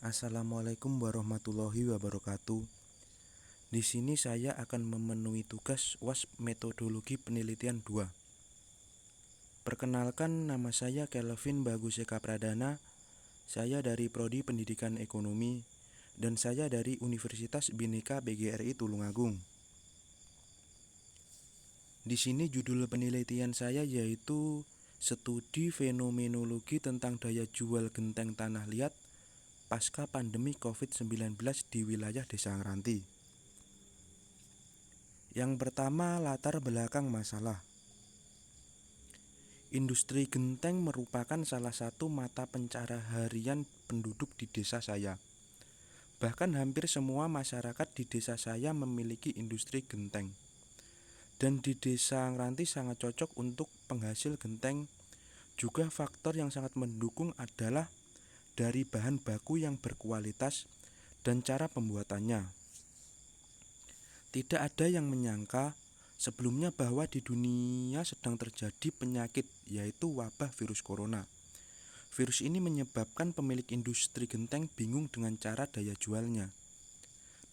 Assalamualaikum warahmatullahi wabarakatuh. Di sini saya akan memenuhi tugas UAS Metodologi Penelitian 2. Perkenalkan, nama saya Kelvin Baguseka Pradana. Saya dari Prodi Pendidikan Ekonomi dan saya dari Universitas Bhinneka PGRI Tulungagung. Di sini judul penelitian saya yaitu Studi Fenomenologi tentang Daya Jual Genteng Tanah Liat pasca pandemi COVID-19 di wilayah Desa Ngranti. Yang pertama, latar belakang masalah. Industri genteng merupakan salah satu mata pencaharian penduduk di desa saya. Bahkan hampir semua masyarakat di desa saya memiliki industri genteng. Dan di Desa Ngranti sangat cocok untuk penghasil genteng. Juga faktor yang sangat mendukung adalah dari bahan baku yang berkualitas dan cara pembuatannya. Tidak ada yang menyangka sebelumnya bahwa di dunia sedang terjadi penyakit, yaitu wabah virus corona. Virus ini menyebabkan pemilik industri genteng bingung dengan cara daya jualnya.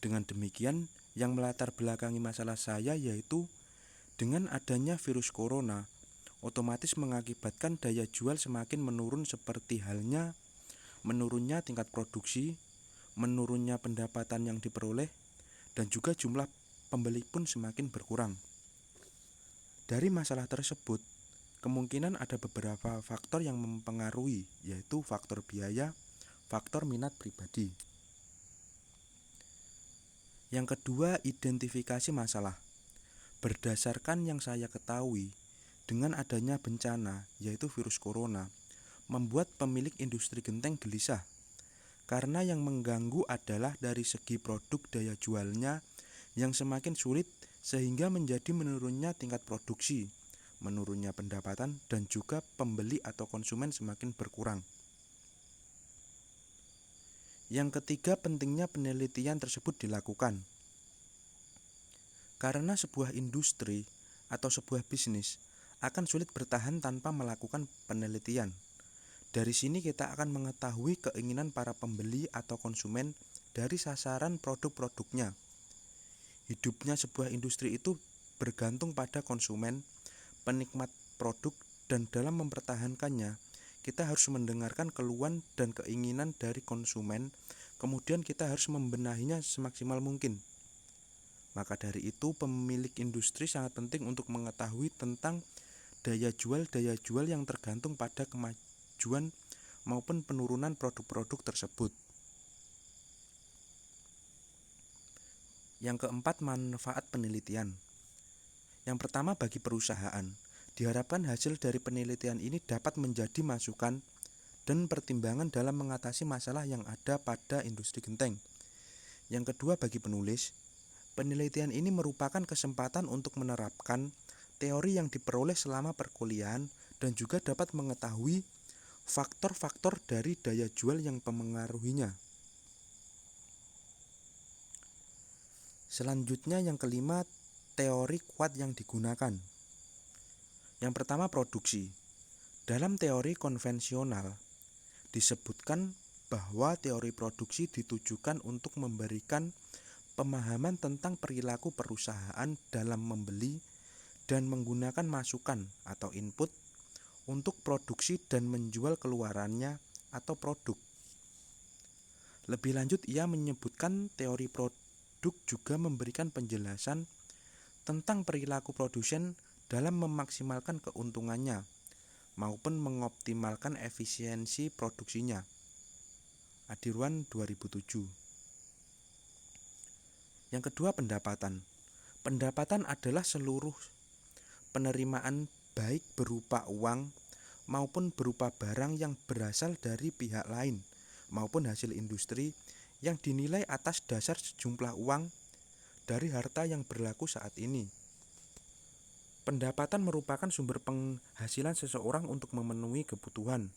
Dengan demikian, yang melatar belakangi masalah saya yaitu dengan adanya virus corona, otomatis mengakibatkan daya jual semakin menurun seperti halnya menurunnya tingkat produksi, menurunnya pendapatan yang diperoleh, dan juga jumlah pembeli pun semakin berkurang. Dari masalah tersebut, kemungkinan ada beberapa faktor yang mempengaruhi, yaitu faktor biaya, faktor minat pribadi. Yang kedua, identifikasi masalah. Berdasarkan yang saya ketahui, dengan adanya bencana, yaitu virus corona, membuat pemilik industri genteng gelisah. Karena yang mengganggu adalah dari segi produk daya jualnya yang semakin sulit sehingga menjadi menurunnya tingkat produksi, menurunnya pendapatan, dan juga pembeli atau konsumen semakin berkurang. Yang ketiga, pentingnya penelitian tersebut dilakukan. Karena sebuah industri atau sebuah bisnis akan sulit bertahan tanpa melakukan penelitian. Dari sini kita akan mengetahui keinginan para pembeli atau konsumen dari sasaran produk-produknya. Hidupnya sebuah industri itu bergantung pada konsumen, penikmat produk, dan dalam mempertahankannya, kita harus mendengarkan keluhan dan keinginan dari konsumen, kemudian kita harus membenahinya semaksimal mungkin. Maka dari itu, pemilik industri sangat penting untuk mengetahui tentang daya jual yang tergantung pada kemajuan maupun penurunan produk-produk tersebut. Yang keempat, manfaat penelitian. Yang pertama, bagi perusahaan, diharapkan hasil dari penelitian ini dapat menjadi masukan dan pertimbangan dalam mengatasi masalah yang ada pada industri genteng. Yang kedua, bagi penulis, penelitian ini merupakan kesempatan untuk menerapkan teori yang diperoleh selama perkuliahan dan juga dapat mengetahui faktor-faktor dari daya jual yang mempengaruhinya. Selanjutnya, yang kelima, teori kuat yang digunakan. Yang pertama, produksi. Dalam teori konvensional disebutkan bahwa teori produksi ditujukan untuk memberikan pemahaman tentang perilaku perusahaan dalam membeli dan menggunakan masukan atau input untuk produksi dan menjual keluarannya atau produk. Lebih lanjut, ia menyebutkan teori produk juga memberikan penjelasan tentang perilaku produsen dalam memaksimalkan keuntungannya maupun mengoptimalkan efisiensi produksinya. Adirwan 2007. Yang kedua, pendapatan. Pendapatan adalah seluruh penerimaan baik berupa uang maupun berupa barang yang berasal dari pihak lain maupun hasil industri yang dinilai atas dasar sejumlah uang dari harta yang berlaku saat ini. Pendapatan merupakan sumber penghasilan seseorang untuk memenuhi kebutuhan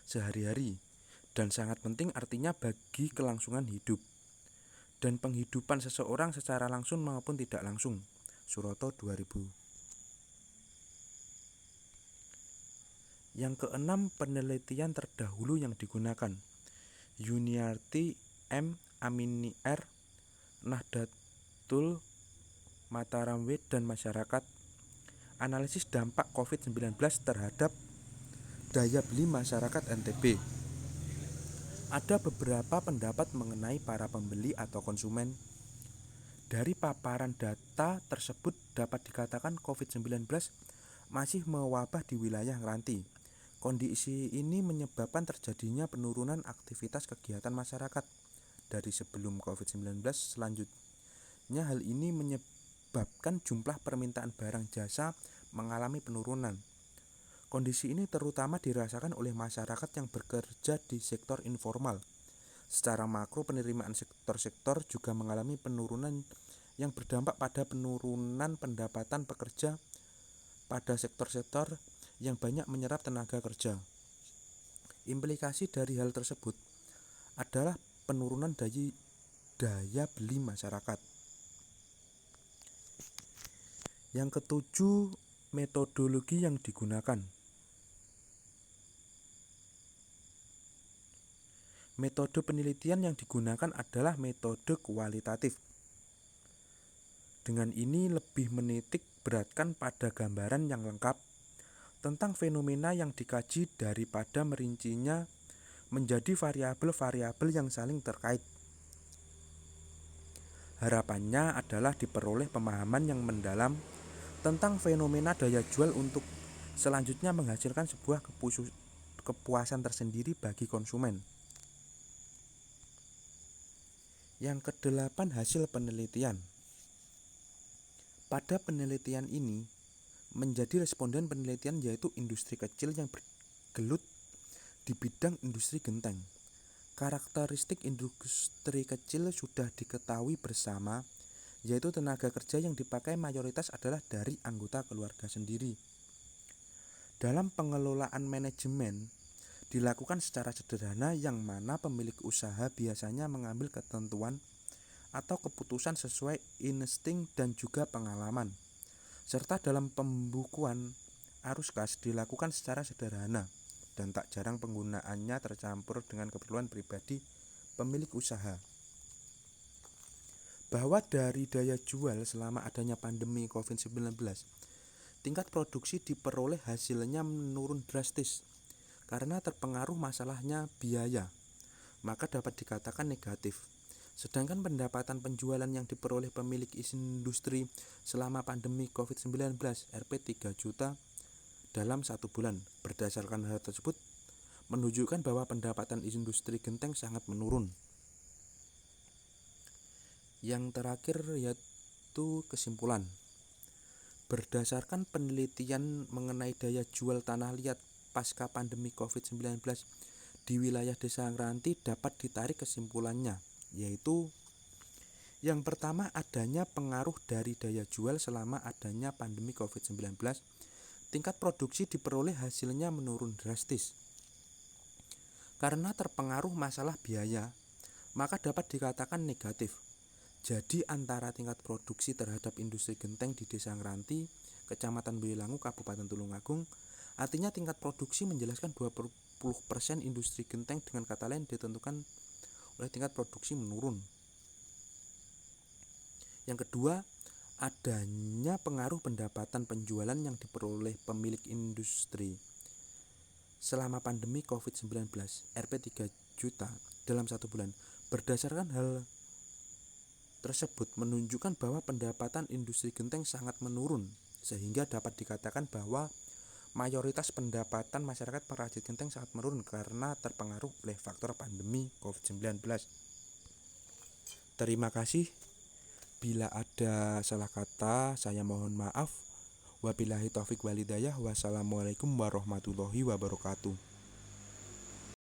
sehari-hari dan sangat penting artinya bagi kelangsungan hidup dan penghidupan seseorang secara langsung maupun tidak langsung. Suroto 2000. Yang keenam, penelitian terdahulu yang digunakan. Yuniarti M. Aminier, Nahdlatul Mataram W dan masyarakat. Analisis dampak COVID-19 terhadap daya beli masyarakat NTB. Ada beberapa pendapat mengenai para pembeli atau konsumen. Dari paparan data tersebut dapat dikatakan COVID-19 masih mewabah di wilayah Ngranti. Kondisi ini menyebabkan terjadinya penurunan aktivitas kegiatan masyarakat dari sebelum COVID-19. Selanjutnya hal ini menyebabkan jumlah permintaan barang jasa mengalami penurunan. Kondisi ini terutama dirasakan oleh masyarakat yang bekerja di sektor informal. Secara makro, penerimaan sektor-sektor juga mengalami penurunan yang berdampak pada penurunan pendapatan pekerja pada sektor-sektor yang banyak menyerap tenaga kerja. Implikasi dari hal tersebut adalah penurunan daya beli masyarakat. Yang ketujuh, metodologi yang digunakan. Metode penelitian yang digunakan adalah metode kualitatif. Dengan ini lebih menitik beratkan pada gambaran yang lengkap tentang fenomena yang dikaji daripada merincinya menjadi variabel-variabel yang saling terkait. Harapannya adalah diperoleh pemahaman yang mendalam tentang fenomena daya jual untuk selanjutnya menghasilkan sebuah kepuasan tersendiri bagi konsumen. Yang kedelapan, hasil penelitian. Pada penelitian ini menjadi responden penelitian yaitu industri kecil yang bergelut di bidang industri genteng. Karakteristik industri kecil sudah diketahui bersama, yaitu tenaga kerja yang dipakai mayoritas adalah dari anggota keluarga sendiri. Dalam pengelolaan manajemen dilakukan secara sederhana yang mana pemilik usaha biasanya mengambil ketentuan atau keputusan sesuai insting dan juga pengalaman. Serta dalam pembukuan arus kas dilakukan secara sederhana dan tak jarang penggunaannya tercampur dengan keperluan pribadi pemilik usaha. Bahwa dari daya jual selama adanya pandemi COVID-19, tingkat produksi diperoleh hasilnya menurun drastis karena terpengaruh masalahnya biaya, maka dapat dikatakan negatif. Sedangkan pendapatan penjualan yang diperoleh pemilik industri selama pandemi COVID-19 Rp 3 juta dalam 1 bulan. Berdasarkan hal tersebut menunjukkan bahwa pendapatan industri genteng sangat menurun. Yang terakhir yaitu kesimpulan. Berdasarkan penelitian mengenai daya jual tanah liat pasca pandemi COVID-19 di wilayah Desa Ngranti dapat ditarik kesimpulannya, yaitu yang pertama, adanya pengaruh dari daya jual selama adanya pandemi COVID-19. Tingkat produksi diperoleh hasilnya menurun drastis. Karena terpengaruh masalah biaya, maka dapat dikatakan negatif. Jadi antara tingkat produksi terhadap industri genteng di Desa Ngranti, Kecamatan Boyolangu, Kabupaten Tulungagung, artinya tingkat produksi menjelaskan 20% industri genteng, dengan kata lain ditentukan oleh tingkat produksi menurun. Yang kedua, adanya pengaruh pendapatan penjualan yang diperoleh pemilik industri selama pandemi COVID-19 Rp 3 juta dalam 1 bulan. Berdasarkan hal tersebut menunjukkan bahwa pendapatan industri genteng sangat menurun, sehingga dapat dikatakan bahwa mayoritas pendapatan masyarakat perajin genteng sangat menurun karena terpengaruh oleh faktor pandemi COVID-19. Terima kasih. Bila ada salah kata, saya mohon maaf. Wabillahi taufik walhidayah. Wassalamualaikum warahmatullahi wabarakatuh.